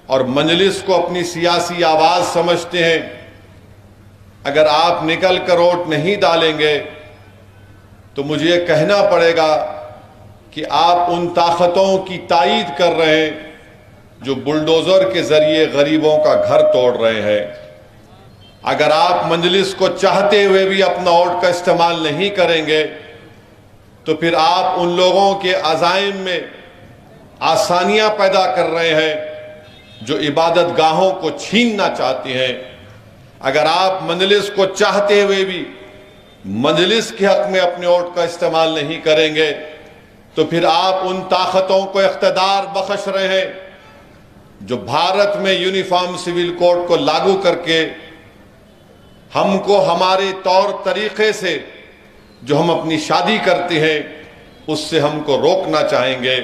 اور مجلس کو اپنی سیاسی آواز سمجھتے ہیں، اگر آپ نکل کر ووٹ نہیں ڈالیں گے تو مجھے یہ کہنا پڑے گا کہ آپ ان طاقتوں کی تائید کر رہے ہیں جو بلڈوزر کے ذریعے غریبوں کا گھر توڑ رہے ہیں۔ اگر آپ مجلس کو چاہتے ہوئے بھی اپنا ووٹ کا استعمال نہیں کریں گے تو پھر آپ ان لوگوں کے عزائم میں آسانیاں پیدا کر رہے ہیں جو عبادت گاہوں کو چھیننا چاہتے ہیں۔ اگر آپ مجلس کو چاہتے ہوئے بھی مجلس کے حق میں اپنے ووٹ کا استعمال نہیں کریں گے تو پھر آپ ان طاقتوں کو اقتدار بخش رہے ہیں جو بھارت میں یونیفارم سول کوڈ کو لاگو کر کے ہم کو ہمارے طور طریقے سے جو ہم اپنی شادی کرتے ہیں اس سے ہم کو روکنا چاہیں گے۔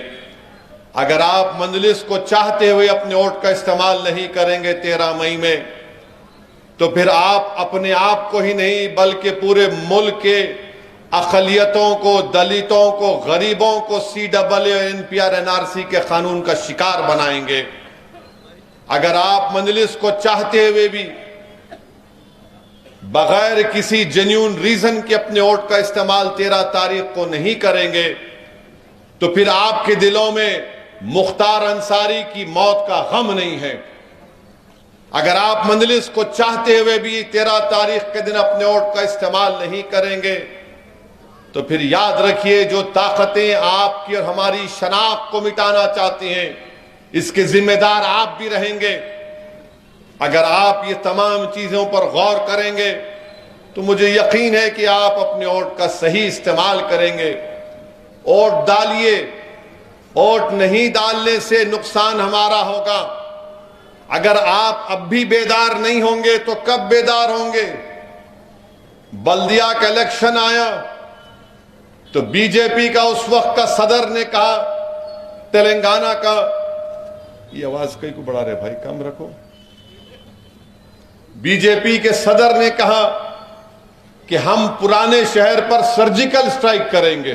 اگر آپ مجلس کو چاہتے ہوئے اپنے ووٹ کا استعمال نہیں کریں گے 13 مئی میں تو پھر آپ اپنے آپ کو ہی نہیں بلکہ پورے ملک کے اقلیتوں کو، دلتوں کو، غریبوں کو CAA NRC کے قانون کا شکار بنائیں گے۔ اگر آپ مجلس کو چاہتے ہوئے بھی بغیر کسی جینیون ریزن کے اپنے ووٹ کا استعمال 13 تاریخ کو نہیں کریں گے تو پھر آپ کے دلوں میں مختار انصاری کی موت کا غم نہیں ہے۔ اگر آپ مجلس کو چاہتے ہوئے بھی 13 تاریخ کے دن اپنے ووٹ کا استعمال نہیں کریں گے تو پھر یاد رکھیے جو طاقتیں آپ کی اور ہماری شناخت کو مٹانا چاہتی ہیں اس کے ذمہ دار آپ بھی رہیں گے۔ اگر آپ یہ تمام چیزوں پر غور کریں گے تو مجھے یقین ہے کہ آپ اپنے ووٹ کا صحیح استعمال کریں گے۔ ووٹ ڈالیے، ووٹ نہیں ڈالنے سے نقصان ہمارا ہوگا۔ اگر آپ اب بھی بیدار نہیں ہوں گے تو کب بیدار ہوں گے؟ بلدیہ کا الیکشن آیا تو BJP کا اس وقت کا صدر نے کہا، تلنگانہ کا، یہ آواز کئی کو بڑھا رہے بھائی، کم رکھو۔ BJP کے صدر نے کہا کہ ہم پرانے شہر پر سرجیکل سٹرائک کریں گے،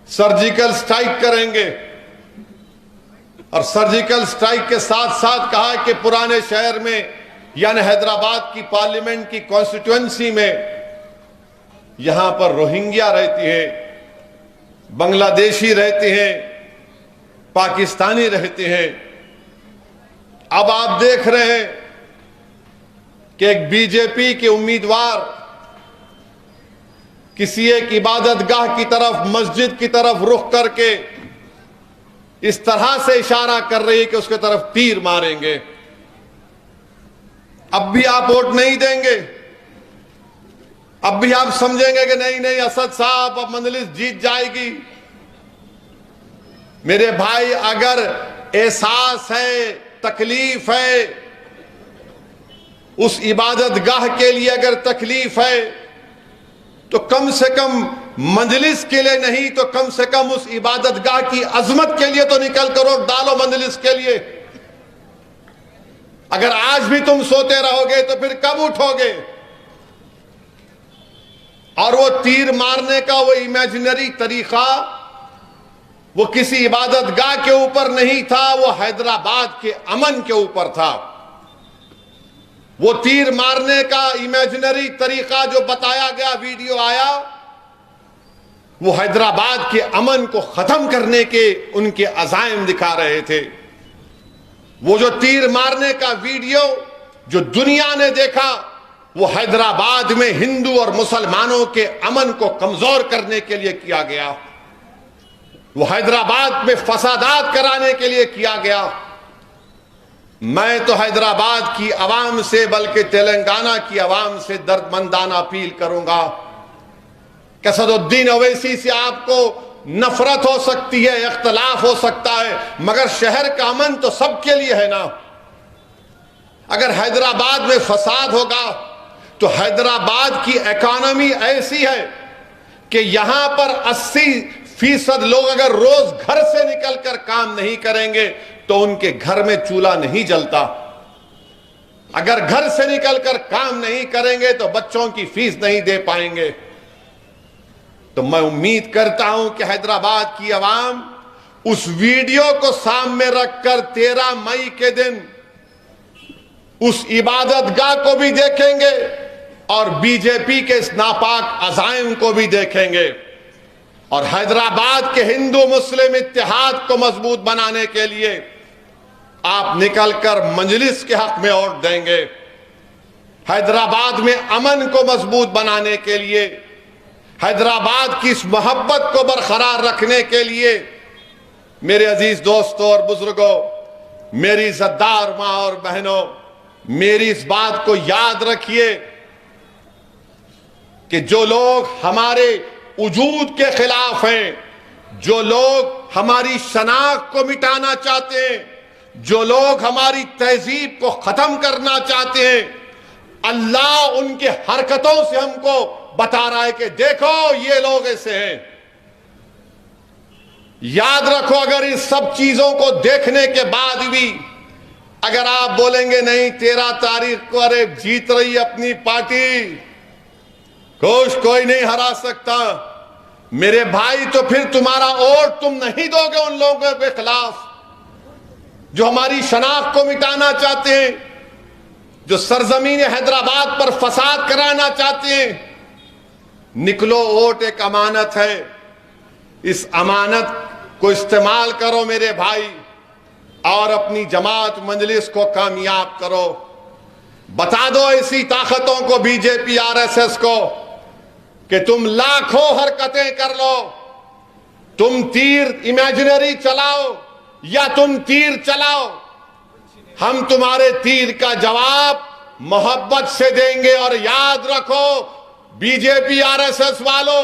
سرجیکل سٹرائک کریں گے، اور سرجیکل سٹرائک کے ساتھ ساتھ کہا کہ پرانے شہر میں یعنی حیدرآباد کی پارلیمنٹ کی کانسٹیٹوئنسی میں یہاں پر روہنگیا رہتی ہیں، بنگلہ دیشی رہتے ہیں، پاکستانی رہتے ہیں۔ اب آپ دیکھ رہے ہیں کہ ایک BJP کے امیدوار کسی ایک عبادت گاہ کی طرف، مسجد کی طرف رخ کر کے اس طرح سے اشارہ کر رہی ہے کہ اس کے طرف تیر ماریں گے۔ اب بھی آپ ووٹ نہیں دیں گے؟ اب بھی آپ سمجھیں گے کہ نہیں اسد صاحب اب مجلس جیت جائے گی؟ میرے بھائی، اگر احساس ہے، تکلیف ہے، اس عبادت گاہ کے لیے اگر تکلیف ہے تو کم سے کم مجلس کے لیے نہیں تو کم سے کم اس عبادت گاہ کی عظمت کے لیے تو نکل کر ووٹ ڈالو مجلس کے لیے۔ اگر آج بھی تم سوتے رہو گے تو پھر کب اٹھو گے؟ اور وہ تیر مارنے کا وہ امیجنری طریقہ وہ کسی عبادت گاہ کے اوپر نہیں تھا، وہ حیدرآباد کے امن کے اوپر تھا۔ وہ تیر مارنے کا امیجنری طریقہ جو بتایا گیا، ویڈیو آیا، وہ حیدرآباد کے امن کو ختم کرنے کے ان کے عزائم دکھا رہے تھے۔ وہ جو تیر مارنے کا ویڈیو جو دنیا نے دیکھا وہ حیدرآباد میں ہندو اور مسلمانوں کے امن کو کمزور کرنے کے لیے کیا گیا، وہ حیدرآباد میں فسادات کرانے کے لیے کیا گیا۔ میں تو حیدرآباد کی عوام سے بلکہ تلنگانہ کی عوام سے دردمندانہ اپیل کروں گا کہ اسد الدین اویسی سے آپ کو نفرت ہو سکتی ہے، اختلاف ہو سکتا ہے، مگر شہر کا امن تو سب کے لیے ہے نا۔ اگر حیدرآباد میں فساد ہوگا تو حیدرآباد کی اکانومی ایسی ہے کہ یہاں پر 80% لوگ اگر روز گھر سے نکل کر کام نہیں کریں گے تو ان کے گھر میں چولہا نہیں جلتا۔ اگر گھر سے نکل کر کام نہیں کریں گے تو بچوں کی فیس نہیں دے پائیں گے۔ تو میں امید کرتا ہوں کہ حیدرآباد کی عوام اس ویڈیو کو سامنے رکھ کر 13 مئی کے دن اس عبادت گاہ کو بھی دیکھیں گے اور بی جے پی کے اس ناپاک عزائم کو بھی دیکھیں گے، اور حیدرآباد کے ہندو مسلم اتحاد کو مضبوط بنانے کے لیے آپ نکل کر مجلس کے حق میں ووٹ دیں گے۔ حیدرآباد میں امن کو مضبوط بنانے کے لیے، حیدرآباد کی اس محبت کو برقرار رکھنے کے لیے میرے عزیز دوستوں اور بزرگوں، میری عزتدار ماں اور بہنوں، میری اس بات کو یاد رکھیے کہ جو لوگ ہمارے وجود کے خلاف ہیں، جو لوگ ہماری شناخت کو مٹانا چاہتے ہیں، جو لوگ ہماری تہذیب کو ختم کرنا چاہتے ہیں، اللہ ان کے حرکتوں سے ہم کو بتا رہا ہے کہ دیکھو یہ لوگ ایسے ہیں۔ یاد رکھو، اگر اس سب چیزوں کو دیکھنے کے بعد بھی اگر آپ بولیں گے نہیں 13 تاریخ کو ارے جیت رہی ہے اپنی پارٹی، کوئی نہیں ہرا سکتا، میرے بھائی تو پھر تمہارا ووٹ تم نہیں دو گے ان لوگوں کے خلاف جو ہماری شناخت کو مٹانا چاہتے ہیں، جو سرزمین حیدرآباد پر فساد کرانا چاہتے ہیں۔ نکلو، ووٹ ایک امانت ہے، اس امانت کو استعمال کرو میرے بھائی، اور اپنی جماعت مجلس کو کامیاب کرو۔ بتا دو ایسی طاقتوں کو، be J P R S S کو، کہ تم لاکھوں حرکتیں کر لو، تم تیر امیجنری چلاؤ یا تم تیر چلاؤ، ہم تمہارے تیر کا جواب محبت سے دیں گے۔ اور یاد رکھو B J P R S S والو،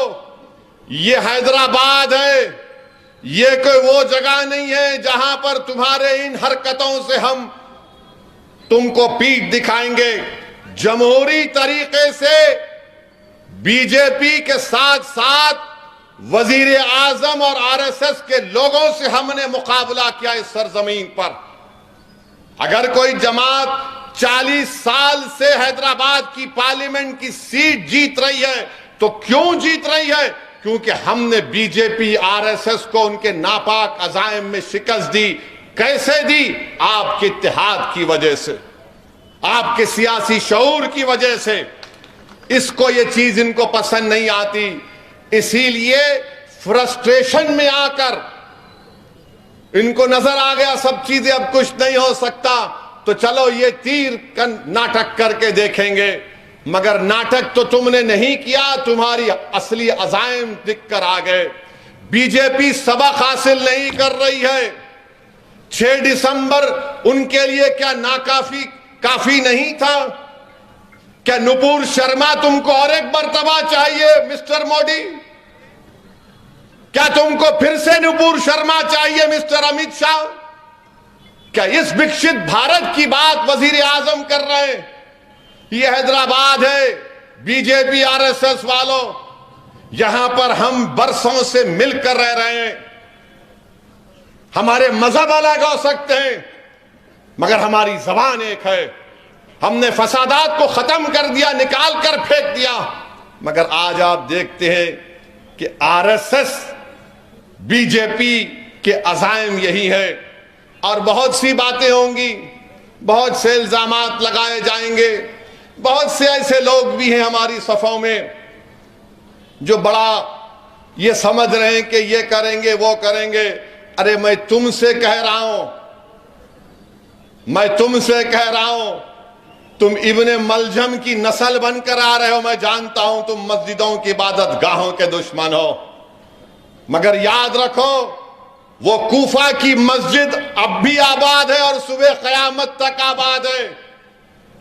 یہ حیدرآباد ہے، یہ کوئی وہ جگہ نہیں ہے جہاں پر تمہارے ان حرکتوں سے ہم تم کو پیٹھ دکھائیں گے۔ جمہوری طریقے سے بی جے پی کے ساتھ ساتھ وزیر اعظم اور آر ایس ایس کے لوگوں سے ہم نے مقابلہ کیا اس سرزمین پر۔ اگر کوئی جماعت 40 سال سے حیدرآباد کی پارلیمنٹ کی سیٹ جیت رہی ہے تو کیوں جیت رہی ہے؟ کیونکہ ہم نے be J P R S S کو ان کے ناپاک عزائم میں شکست دی۔ کیسے دی؟ آپ کے اتحاد کی وجہ سے، آپ کے سیاسی شعور کی وجہ سے۔ اس کو یہ چیز ان کو پسند نہیں آتی، اسی لیے فرسٹریشن میں آ کر ان کو نظر آ گیا سب چیزیں اب کچھ نہیں ہو سکتا، تو چلو یہ تیر کا ناٹک کر کے دیکھیں گے۔ مگر ناٹک تو تم نے نہیں کیا، تمہاری اصلی عزائم دکھ کر آ گئے۔ بی جے پی سبق حاصل نہیں کر رہی ہے۔ 6 دسمبر ان کے لیے کیا کافی نہیں تھا؟ کیا نپور شرما تم کو اور ایک مرتبہ چاہیے مسٹر مودی؟ کیا تم کو پھر سے نپور شرما چاہیے مسٹر امیت شاہ؟ کیا اس وکست بھارت کی بات وزیر اعظم کر رہے ہیں؟ یہ حیدرآباد ہے، be J P R S S والوں، یہاں پر ہم برسوں سے مل کر رہ رہے ہیں۔ ہمارے مذہب الگ ہو سکتے ہیں مگر ہماری زبان ایک ہے۔ ہم نے فسادات کو ختم کر دیا، نکال کر پھینک دیا، مگر آج آپ دیکھتے ہیں کہ R S S B J P کے عزائم یہی ہے۔ اور بہت سی باتیں ہوں گی، بہت سے الزامات لگائے جائیں گے، بہت سے ایسے لوگ بھی ہیں ہماری صفوں میں جو بڑا یہ سمجھ رہے ہیں کہ یہ کریں گے وہ کریں گے۔ ارے میں تم سے کہہ رہا ہوں، تم ابن ملجم کی نسل بن کر آ رہے ہو، میں جانتا ہوں تم مسجدوں کی عبادت گاہوں کے دشمن ہو، مگر یاد رکھو وہ کوفہ کی مسجد اب بھی آباد ہے اور صبح قیامت تک آباد ہے۔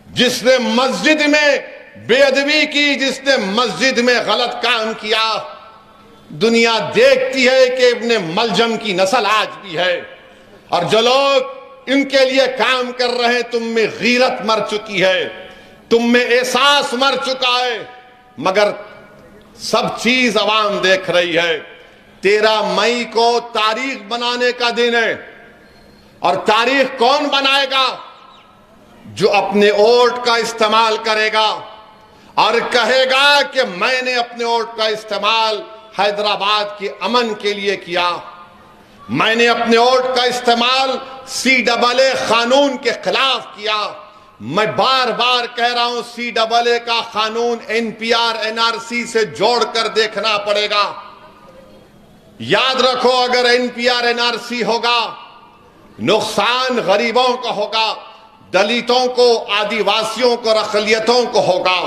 جس نے مسجد میں بے ادبی کی، جس نے مسجد میں غلط کام کیا، دنیا دیکھتی ہے کہ ابن ملجم کی نسل آج بھی ہے۔ اور جو لوگ ان کے لیے کام کر رہے ہیں، تم میں غیرت مر چکی ہے، تم میں احساس مر چکا ہے، مگر سب چیز عوام دیکھ رہی ہے۔ 13 مئی کو تاریخ بنانے کا دن ہے، اور تاریخ کون بنائے گا؟ جو اپنے ووٹ کا استعمال کرے گا اور کہے گا کہ میں نے اپنے ووٹ کا استعمال حیدرآباد کے امن کے لیے کیا، میں نے اپنے ووٹ کا استعمال CAA قانون کے خلاف کیا. میں بار بار کہہ رہا ہوں CAA کا قانون NPR NRC سے جوڑ کر دیکھنا پڑے گا. یاد رکھو اگر NPR NRC ہوگا نقصان غریبوں کا ہوگا, دلتوں کو, آدیواسیوں کو, اقلیتوں کو ہوگا.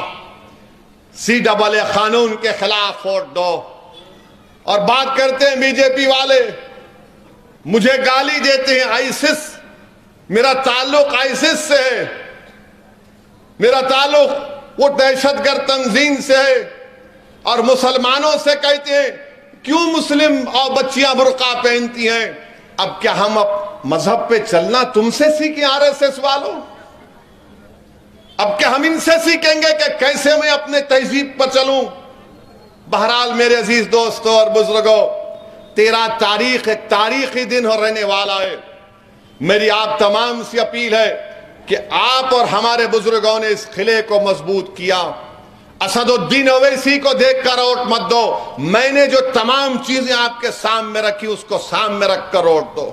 CAA قانون کے خلاف ووٹ دو. اور بات کرتے ہیں BJP والے, مجھے گالی دیتے ہیں ISIS. میرا تعلق ISIS سے ہے, میرا تعلق وہ دہشت گرد تنظیم سے ہے. اور مسلمانوں سے کہتے ہیں کیوں مسلم اور بچیاں برقع پہنتی ہیں. اب کیا ہم مذہب پہ چلنا تم سے سیکھیں RSS والوں؟ اب کیا ہم ان سے سیکھیں گے کہ کیسے میں اپنے تہذیب پر چلوں؟ بہرحال میرے عزیز دوستوں اور بزرگوں, 13 تاریخ ایک تاریخی دن ہو رہنے والا ہے. میری آپ تمام سے اپیل ہے کہ آپ اور ہمارے بزرگوں نے اس قلعے کو مضبوط کیا. اسد الدین اویسی کو دیکھ کر ووٹ مت دو. میں نے جو تمام چیزیں آپ کے سامنے رکھی اس کو سامنے رکھ کر ووٹ دو.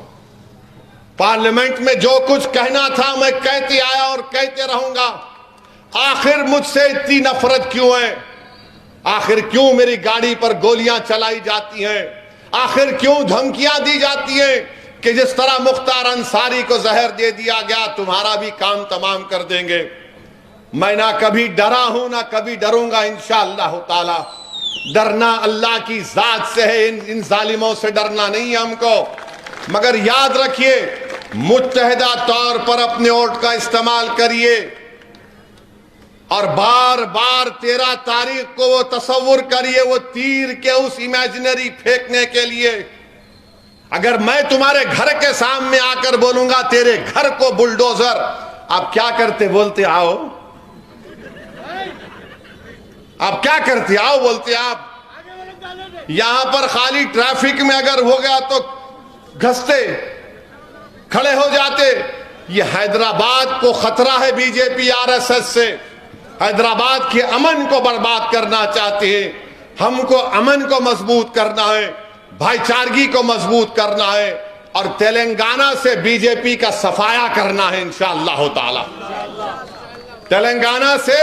پارلیمنٹ میں جو کچھ کہنا تھا میں کہتے آیا اور کہتے رہوں گا. آخر مجھ سے اتنی نفرت کیوں ہے؟ آخر کیوں میری گاڑی پر گولیاں چلائی جاتی ہیں؟ آخر کیوں دھمکیاں دی جاتی ہیں کہ جس طرح مختار انصاری کو زہر دے دیا گیا تمہارا بھی کام تمام کر دیں گے؟ میں نہ کبھی ڈرا ہوں نہ کبھی ڈروں گا انشاءاللہ تعالی. ڈرنا اللہ کی ذات سے ہے, ان ظالموں سے ڈرنا نہیں ہے ہم کو. مگر یاد رکھیے متحدہ طور پر اپنے ووٹ کا استعمال کریے. اور بار بار 13 تاریخ کو وہ تصور کریے وہ تیر کے اس امیجنری پھینکنے کے لیے. اگر میں تمہارے گھر کے سامنے آ کر بولوں گا تیرے گھر کو بلڈوزر, آپ کیا کرتے؟ بولتے آؤ. آپ کیا کرتے؟ آؤ بولتے. آپ یہاں پر خالی ٹریفک میں اگر ہو گیا تو گھستے کھڑے ہو جاتے. یہ حیدرآباد کو خطرہ ہے BJP RSS سے. حیدرآباد کے امن کو برباد کرنا چاہتے ہیں. ہم کو امن کو مضبوط کرنا ہے, بھائی چارگی کو مضبوط کرنا ہے, اور تلنگانہ سے BJP کا صفایا کرنا ہے انشاءاللہ تعالی. تلنگانہ سے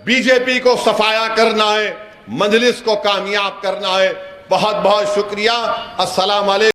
BJP کو صفایا کرنا ہے, مجلس کو کامیاب کرنا ہے. بہت بہت شکریہ. السلام علیکم.